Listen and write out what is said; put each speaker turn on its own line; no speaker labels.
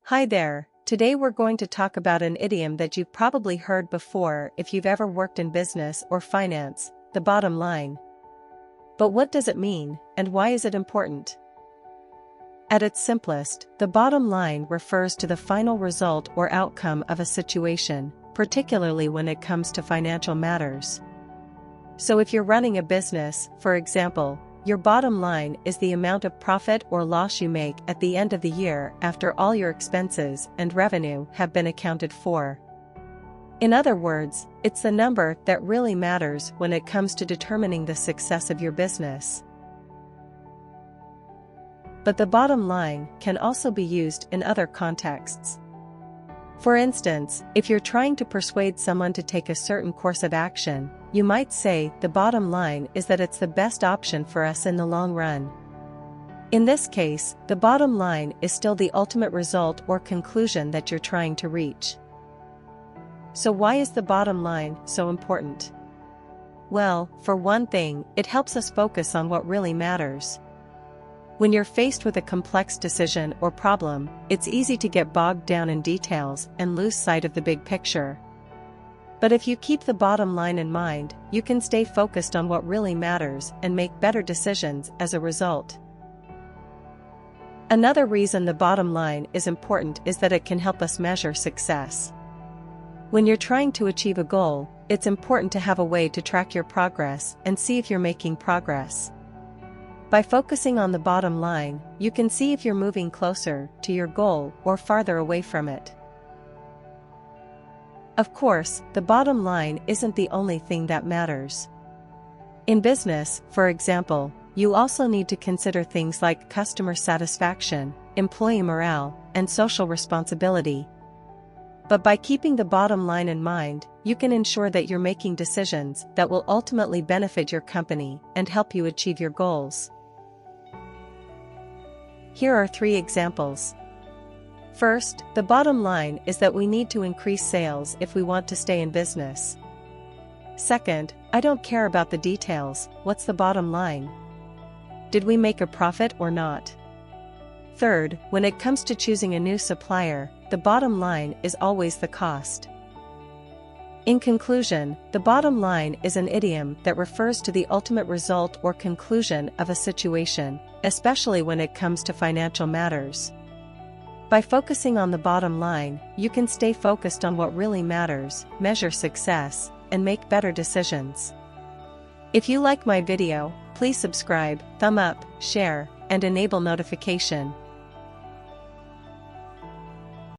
Hi there, today we're going to talk about an idiom that you've probably heard before if you've ever worked in business or finance, the bottom line. But what does it mean, and why is it important? At its simplest, the bottom line refers to the final result or outcome of a situation, particularly when it comes to financial matters. So if you're running a business, for example, your bottom line is the amount of profit or loss you make at the end of the year after all your expenses and revenue have been accounted for. In other words, it's the number that really matters when it comes to determining the success of your business. But the bottom line can also be used in other contexts. For instance, if you're trying to persuade someone to take a certain course of action, you might say the bottom line is that it's the best option for us in the long run. In this case, the bottom line is still the ultimate result or conclusion that you're trying to reach. So why is the bottom line so important? Well, for one thing, it helps us focus on what really matters. When you're faced with a complex decision or problem, it's easy to get bogged down in details and lose sight of the big picture. But if you keep the bottom line in mind, you can stay focused on what really matters and make better decisions as a result. Another reason the bottom line is important is that it can help us measure success. When you're trying to achieve a goal, it's important to have a way to track your progress and see if you're making progress. By focusing on the bottom line, you can see if you're moving closer to your goal or farther away from it. Of course, the bottom line isn't the only thing that matters. In business, for example, you also need to consider things like customer satisfaction, employee morale, and social responsibility. But by keeping the bottom line in mind, you can ensure that you're making decisions that will ultimately benefit your company and help you achieve your goals. Here are 3 examples. First, the bottom line is that we need to increase sales if we want to stay in business. Second, I don't care about the details, what's the bottom line? Did we make a profit or not? Third, when it comes to choosing a new supplier, the bottom line is always the cost. In conclusion, the bottom line is an idiom that refers to the ultimate result or conclusion of a situation, especially when it comes to financial matters. By focusing on the bottom line, you can stay focused on what really matters, measure success, and make better decisions. If you like my video, please subscribe, thumb up, share, and enable notification.